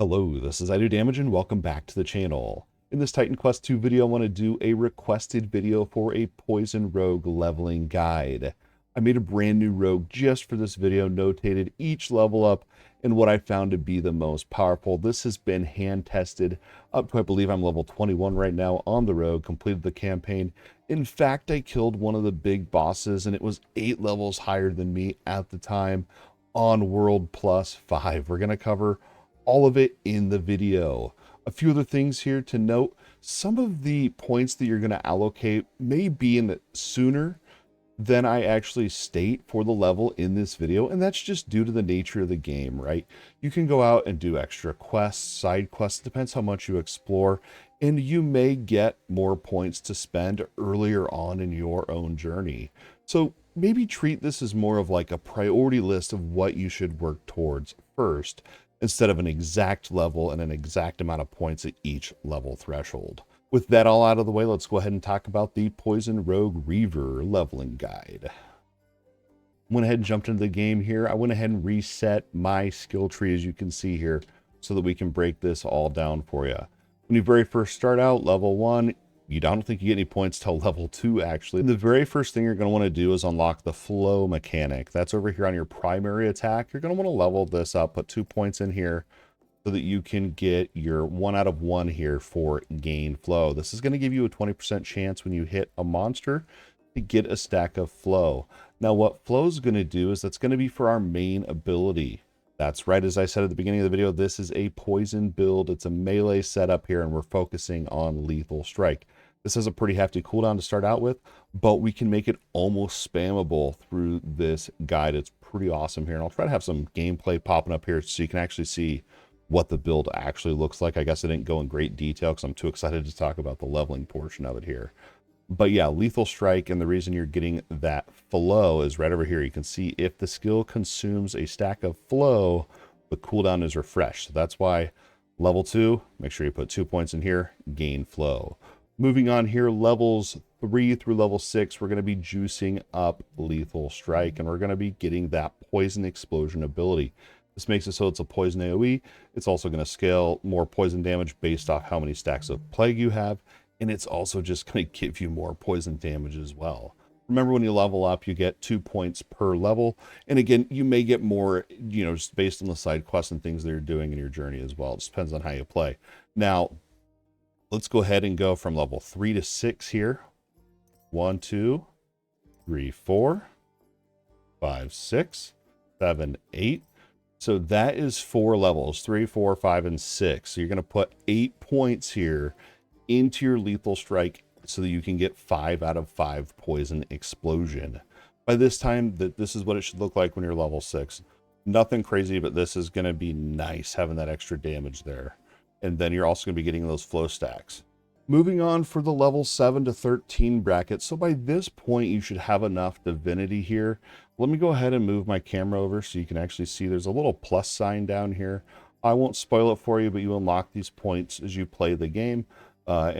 Hello, this is Idodmg and welcome back to the channel. In this Titan Quest 2 video, I want to do a requested video for a poison rogue leveling guide. I made a brand new rogue just for this video, notated each level up and what I found to be the most powerful. This has been hand tested up to, I believe I'm level 21 right now on the rogue, completed the campaign. In fact, I killed one of the big bosses and it was 8 levels higher than me at the time on World Plus 5. We're going to cover all of it in the video. A few other things here to note: some of the points that you're going to allocate may be in sooner than I actually state for the level in this video, and that's just due to the nature of the game, right? You can go out and do extra quests, side quests, depends how much you explore, and you may get more points to spend earlier on in your own journey. So maybe treat this as more of like a priority list of what you should work towards first, instead of an exact level and an exact amount of points at each level threshold. With that all out of the way, let's go ahead and talk about the Poison Rogue Reaver leveling guide. Went ahead and jumped into the game here. I went ahead and reset my skill tree, as you can see here, so that we can break this all down for you. When you very first start out, level 1, you don't think you get any points till level 2, actually. The very first thing you're going to want to do is unlock the flow mechanic. That's over here on your primary attack. You're going to want to level this up, put 2 points in here so that you can get your 1 out of 1 here for gain flow. This is going to give you a 20% chance when you hit a monster to get a stack of flow. Now what flow is going to do is that's going to be for our main ability. That's right, as I said at the beginning of the video, this is a poison build. It's a melee setup here, and we're focusing on lethal strike. This has a pretty hefty cooldown to start out with, but we can make it almost spammable through this guide. It's pretty awesome here, and I'll try to have some gameplay popping up here so you can actually see what the build actually looks like. I guess I didn't go in great detail because I'm too excited to talk about the leveling portion of it here. But yeah, lethal strike, and the reason you're getting that flow is right over here. You can see if the skill consumes a stack of flow, the cooldown is refreshed. So that's why level 2, make sure you put 2 points in here, gain flow. Moving on here, levels 3 through level 6, we're going to be juicing up lethal strike, and we're going to be getting that poison explosion ability. This makes it so it's a poison AoE. It's also going to scale more poison damage based off how many stacks of plague you have. And it's also just going to give you more poison damage as well. Remember, when you level up, you get 2 points per level. And again, you may get more, just based on the side quests and things that you're doing in your journey as well. It just depends on how you play. Now, let's go ahead and go from level 3 to 6 here. 1, 2, 3, 4, 5, 6, 7, 8. So that is 4 levels, 3, 4, 5, and 6. So you're going to put 8 points here into your lethal strike so that you can get 5 out of 5 poison explosion. By this time, this is what it should look like when you're level 6. Nothing crazy, but this is going to be nice having that extra damage there. And then you're also going to be getting those flow stacks. Moving on for the level 7 to 13 bracket. So by this point, you should have enough divinity here. Let me go ahead and move my camera over so you can actually see there's a little plus sign down here. I won't spoil it for you, but you unlock these points as you play the game. By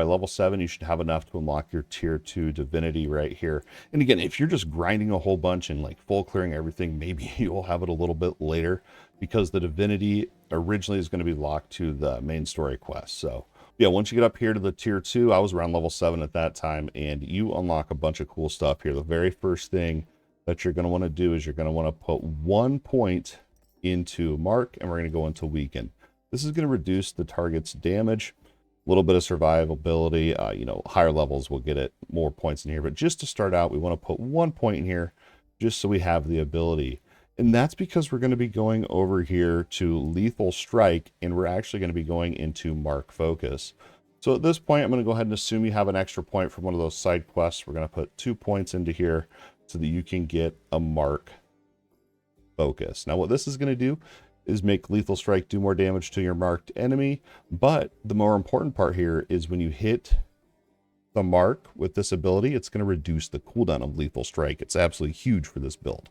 level 7, you should have enough to unlock your tier 2 divinity right here. And again, if you're just grinding a whole bunch and like full clearing everything, maybe you'll have it a little bit later, because the divinity originally is going to be locked to the main story quest. So yeah, once you get up here to the tier 2, I was around level 7 at that time, and you unlock a bunch of cool stuff here. The very first thing that you're going to want to do is you're going to want to put 1 point into mark, and we're going to go into weaken. This is going to reduce the target's damage. A little bit of survivability, higher levels will get it more points in here. But just to start out, we want to put 1 point in here just so we have the ability. And that's because we're going to be going over here to lethal strike, and we're actually going to be going into mark focus. So at this point, I'm going to go ahead and assume you have an extra point from one of those side quests. We're going to put 2 points into here so that you can get a mark focus. Now what this is going to do is make lethal strike do more damage to your marked enemy, but the more important part here is when you hit the mark with this ability, it's going to reduce the cooldown of lethal strike. It's absolutely huge for this build.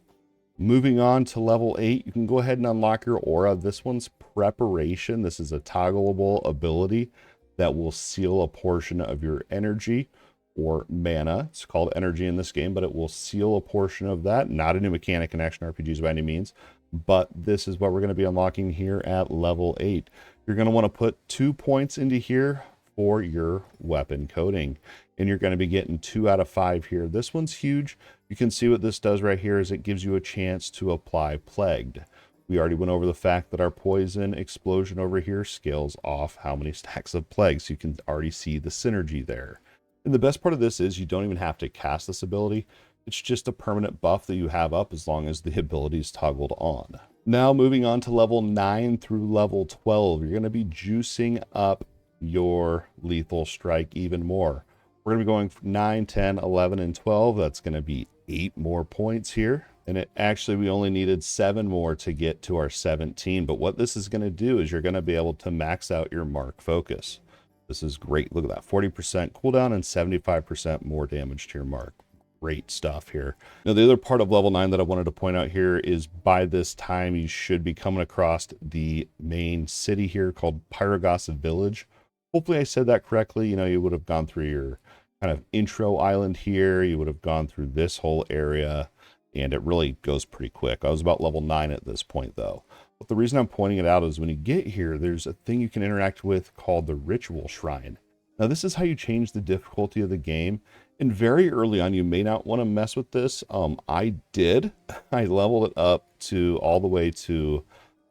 Moving on to level 8, you can go ahead and unlock your aura. This one's preparation. This is a toggleable ability that will seal a portion of your energy or mana. It's called energy in this game, but it will seal a portion of that. Not a new mechanic in action RPGs by any means, but this is what we're going to be unlocking here at level 8. You're going to want to put 2 points into here for your weapon coating, and you're going to be getting 2 out of 5 here. This one's huge. You can see what this does right here is it gives you a chance to apply Plagued. We already went over the fact that our poison explosion over here scales off how many stacks of plagues. You can already see the synergy there. And the best part of this is you don't even have to cast this ability. It's just a permanent buff that you have up as long as the ability is toggled on. Now moving on to level 9 through level 12, you're going to be juicing up your lethal strike even more. We're going to be going 9, 10, 11, and 12. That's going to be 8 more points here. And it actually, we only needed 7 more to get to our 17. But what this is going to do is you're going to be able to max out your mark focus. This is great. Look at that, 40% cooldown and 75% more damage to your mark. Great stuff here. Now, the other part of level 9 that I wanted to point out here is by this time, you should be coming across the main city here called Pyragos Village. Hopefully I said that correctly. You know, you would have gone through your kind of intro island here. You would have gone through this whole area, and it really goes pretty quick. I was about level 9 at this point, though. But the reason I'm pointing it out is when you get here, there's a thing you can interact with called the Ritual Shrine. Now, this is how you change the difficulty of the game. And very early on, you may not want to mess with this. I did. I leveled it up to all the way to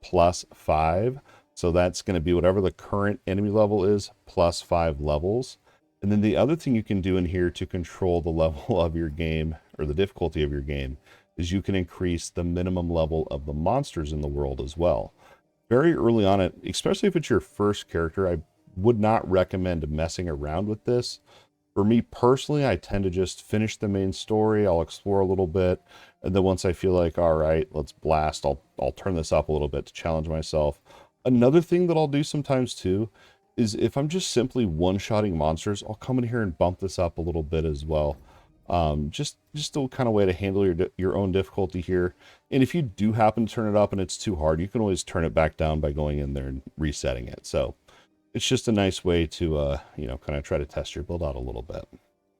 +5. So that's going to be whatever the current enemy level is, +5 levels. And then the other thing you can do in here to control the level of your game, or the difficulty of your game, is you can increase the minimum level of the monsters in the world as well. Very early on, especially if it's your first character, I would not recommend messing around with this. For me personally, I tend to just finish the main story. I'll explore a little bit, and then once I feel like, all right, let's blast, I'll turn this up a little bit to challenge myself. Another thing that I'll do sometimes too is if I'm just simply one-shotting monsters, I'll come in here and bump this up a little bit as well. Just a kind of way to handle your own difficulty here. And if you do happen to turn it up and it's too hard, you can always turn it back down by going in there and resetting it. So it's just a nice way to, you know, kind of try to test your build out a little bit.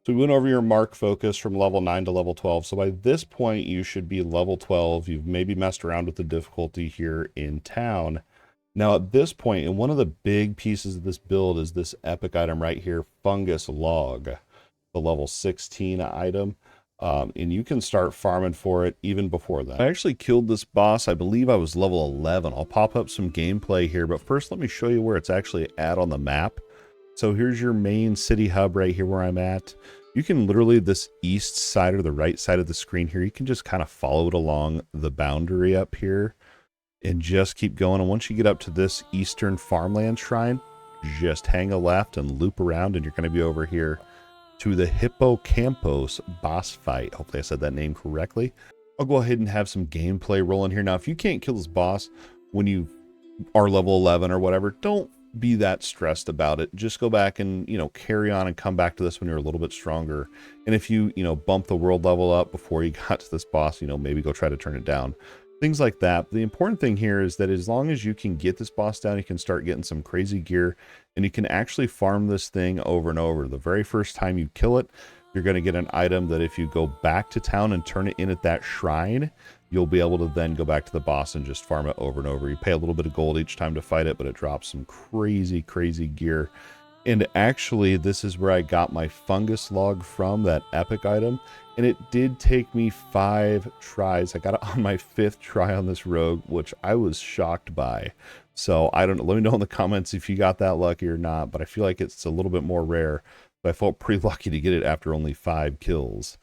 So we went over your mark focus from level 9 to level 12. So by this point, you should be level 12. You've maybe messed around with the difficulty here in town. Now at this point, and one of the big pieces of this build is this epic item right here, Fungus Log, the level 16 item. And you can start farming for it even before that. I actually killed this boss. I believe I was level 11. I'll pop up some gameplay here, but first let me show you where it's actually at on the map. So here's your main city hub right here where I'm at. You can literally, this east side or the right side of the screen here, you can just kind of follow it along the boundary up here and just keep going. And once you get up to this eastern farmland shrine, just hang a left and loop around and you're going to be over here to the Hippocampos boss fight. Hopefully I said that name correctly. I'll go ahead and have some gameplay rolling here. Now, if you can't kill this boss when you are level 11 or whatever, don't be that stressed about it. Just go back and, you know, carry on and come back to this when you're a little bit stronger. And if you, you know, bump the world level up before you got to this boss, you know, maybe go try to turn it down. Things like that. The important thing here is that as long as you can get this boss down, you can start getting some crazy gear and you can actually farm this thing over and over. The very first time you kill it, you're going to get an item that if you go back to town and turn it in at that shrine, you'll be able to then go back to the boss and just farm it over and over. You pay a little bit of gold each time to fight it, but it drops some crazy, crazy gear. And actually, this is where I got my Fungus Log from, that epic item. And it did take me 5 tries. I got it on my 5th try on this rogue, which I was shocked by. So I don't know. Let me know in the comments if you got that lucky or not. But I feel like it's a little bit more rare. But I felt pretty lucky to get it after only 5 kills.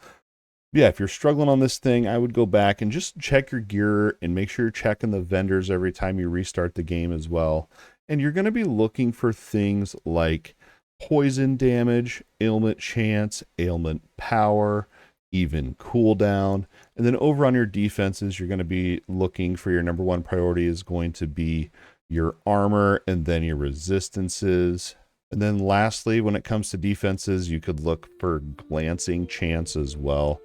Yeah, if you're struggling on this thing, I would go back and just check your gear and make sure you're checking the vendors every time you restart the game as well. And you're going to be looking for things like poison damage, ailment chance, ailment power, even cooldown. And then over on your defenses, you're going to be looking for your number 1 priority is going to be your armor and then your resistances. And then lastly, when it comes to defenses, you could look for glancing chance as well.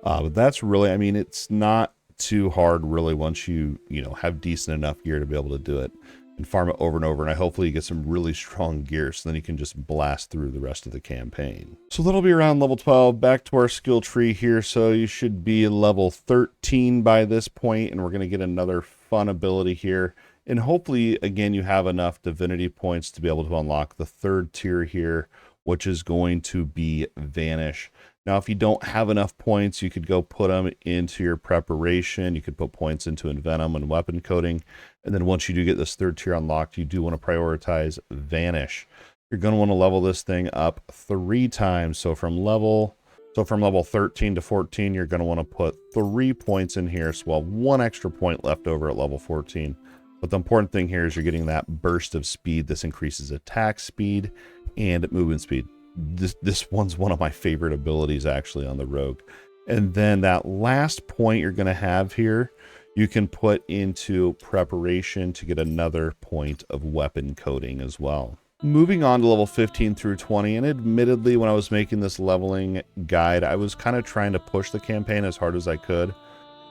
But that's really, I mean, it's not too hard really once you have decent enough gear to be able to do it and farm it over and over. And hopefully you get some really strong gear so then you can just blast through the rest of the campaign. So that'll be around level 12. Back to our skill tree here. So you should be level 13 by this point, and we're going to get another fun ability here. And hopefully, again, you have enough divinity points to be able to unlock the third tier here, which is going to be Vanish. Now, if you don't have enough points, you could go put them into your preparation. You could put points into Envenom and weapon coating. And then once you do get this third tier unlocked, you do want to prioritize Vanish. You're going to want to level this thing up 3 times. So from level 13 to 14, you're going to want to put 3 points in here. So we'll have 1 extra point left over at level 14. But the important thing here is you're getting that burst of speed. This increases attack speed and movement speed. This one's one of my favorite abilities actually on the rogue. And then that last point you're going to have here, you can put into preparation to get another point of weapon coating as well. Moving on to level 15 through 20, and admittedly when I was making this leveling guide, I was kind of trying to push the campaign as hard as I could,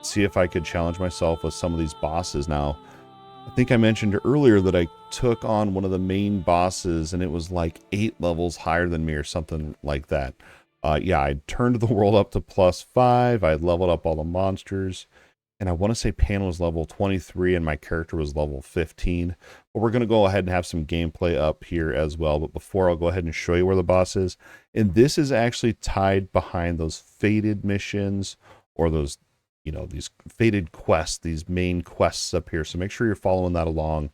see if I could challenge myself with some of these bosses. Now, I think I mentioned earlier that I took on one of the main bosses and it was like 8 levels higher than me or something like that. Yeah, I turned the world up to +5. I leveled up all the monsters. And I want to say Pan was level 23 and my character was level 15. But we're going to go ahead and have some gameplay up here as well. But before, I'll go ahead and show you where the boss is. And this is actually tied behind those fated missions or those, you know, these fated quests, these main quests up here. So make sure you're following that along to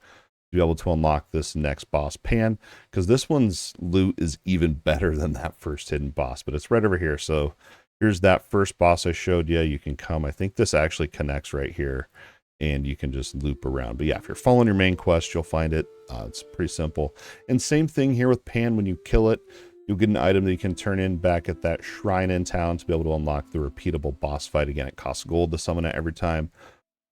be able to unlock this next boss, Pan, because this one's loot is even better than that first hidden boss, but it's right over here. So here's that first boss I showed you. You can come, I think this actually connects right here and you can just loop around. But yeah, if you're following your main quest, you'll find it. It's pretty simple. And same thing here with Pan. When you kill it, you'll get an item that you can turn in back at that shrine in town to be able to unlock the repeatable boss fight. Again, it costs gold to summon it every time.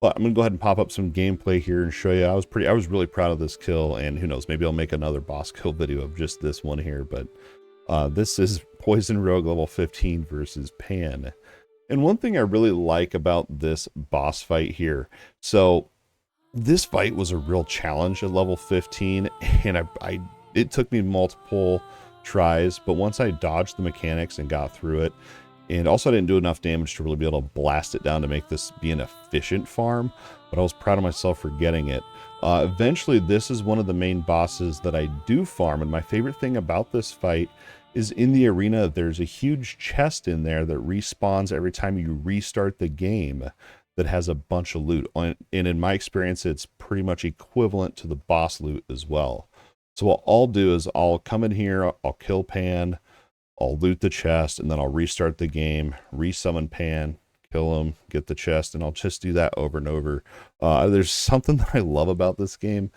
But I'm going to go ahead and pop up some gameplay here and show you. I was really proud of this kill, and who knows, maybe I'll make another boss kill video of just this one here. But this is Poison Rogue level 15 versus Pan. And one thing I really like about this boss fight here, so this fight was a real challenge at level 15, and it took me multiple tries, but once I dodged the mechanics and got through it, and also I didn't do enough damage to really be able to blast it down to make this be an efficient farm, but I was proud of myself for getting it. Eventually, this is one of the main bosses that I do farm, and my favorite thing about this fight is in the arena, there's a huge chest in there that respawns every time you restart the game that has a bunch of loot. And in my experience, it's pretty much equivalent to the boss loot as well. So what I'll do is I'll come in here, I'll kill Pan, I'll loot the chest, and then I'll restart the game, resummon Pan, kill him, get the chest, and I'll just do that over and over. There's something that I love about this game.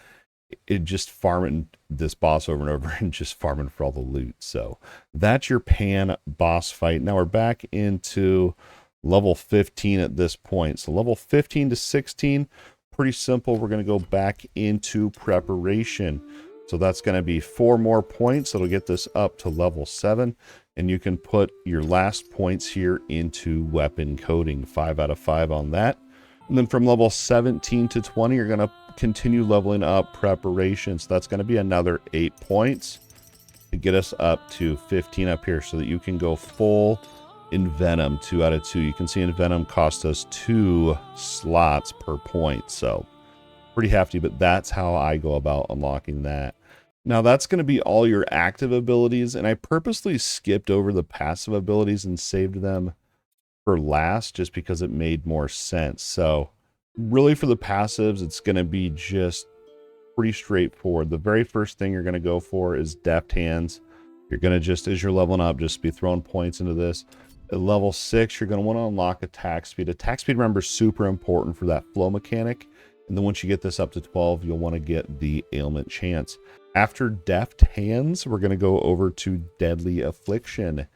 It just farming this boss over and over and just farming for all the loot. So that's your Pan boss fight. Now we're back into level 15 at this point. So level 15 to 16, pretty simple. We're going to go back into preparation. So that's going to be 4 more points. That'll get this up to level 7. And you can put your last points here into weapon coating. 5 out of 5 on that. And then from level 17 to 20, you're going to continue leveling up preparation. So that's going to be another 8 points to get us up to 15 up here so that you can go full Envenom, 2 out of 2. You can see Envenom cost us 2 slots per point. So pretty hefty, but that's how I go about unlocking that. Now that's going to be all your active abilities, and I purposely skipped over the passive abilities and saved them for last just because it made more sense. So really for the passives, it's going to be just pretty straightforward. The very first thing you're going to go for is Deft Hands. You're going to just, as you're leveling up, just be throwing points into this. At level 6, you're going to want to unlock attack speed. Attack speed, remember, is super important for that flow mechanic. And then once you get this up to 12, you'll want to get the ailment chance. After Deft Hands, we're going to go over to Deadly Affliction.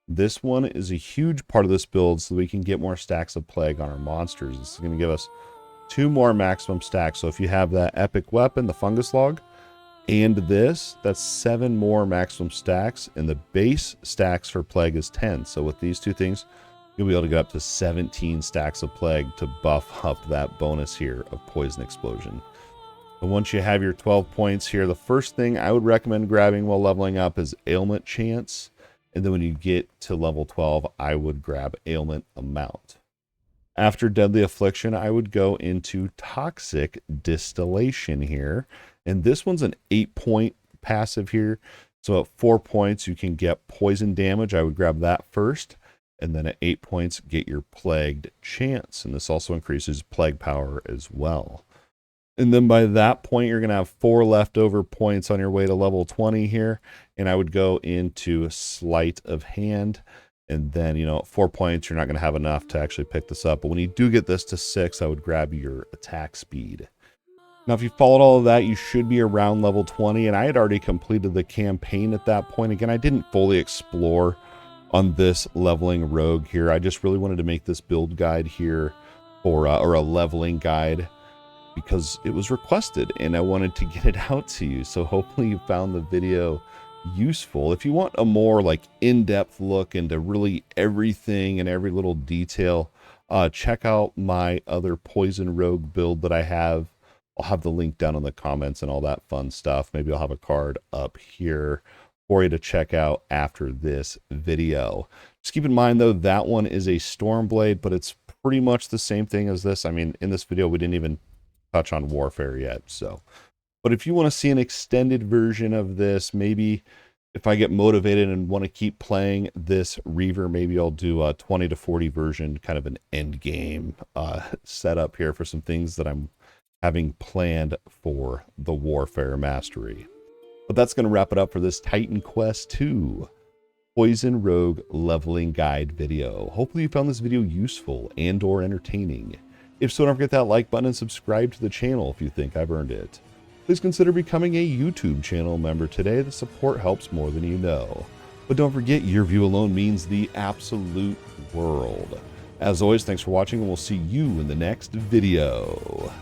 This one is a huge part of this build so we can get more stacks of plague on our monsters. This is going to give us 2 more maximum stacks. So if you have that epic weapon, the Fungus log, and this, that's 7 more maximum stacks, and the base stacks for plague is 10. So with these 2 things, you'll be able to get up to 17 stacks of plague to buff up that bonus here of poison explosion. And once you have your 12 points here, the first thing I would recommend grabbing while leveling up is ailment chance. And then when you get to level 12, I would grab ailment amount. After Deadly Affliction, I would go into Toxic Distillation here. And this one's an 8-point passive here. So at 4 points, you can get poison damage. I would grab that first. And then at 8 points, get your Plagued Chance. And this also increases Plague Power as well. And then by that point, you're going to have 4 leftover points on your way to level 20 here. And I would go into Sleight of Hand. And then, at 4 points, you're not going to have enough to actually pick this up. But when you do get this to 6, I would grab your attack speed. Now, if you followed all of that, you should be around level 20. And I had already completed the campaign at that point. Again, I didn't fully explore on this leveling rogue here. I just really wanted to make this build guide here or a leveling guide because it was requested and I wanted to get it out to you. So hopefully you found the video useful. If you want a more in-depth look into really everything and every little detail, check out my other poison rogue build that I have. I'll have the link down in the comments and all that fun stuff. Maybe I'll have a card up here for you to check out after this video. Just keep in mind though, that one is a Stormblade, but it's pretty much the same thing as this. I mean, in this video we didn't even touch on warfare yet, so. But if you want to see an extended version of this, maybe if I get motivated and want to keep playing this Reaver, maybe I'll do a 20 to 40 version, kind of an end game setup here for some things that I'm having planned for the Warfare Mastery. But that's going to wrap it up for this Titan Quest 2 Poison Rogue Leveling Guide video. Hopefully you found this video useful and or entertaining. If so, don't forget that like button and subscribe to the channel if you think I've earned it. Please consider becoming a YouTube channel member today. The support helps more than you know. But don't forget, your view alone means the absolute world. As always, thanks for watching, and we'll see you in the next video.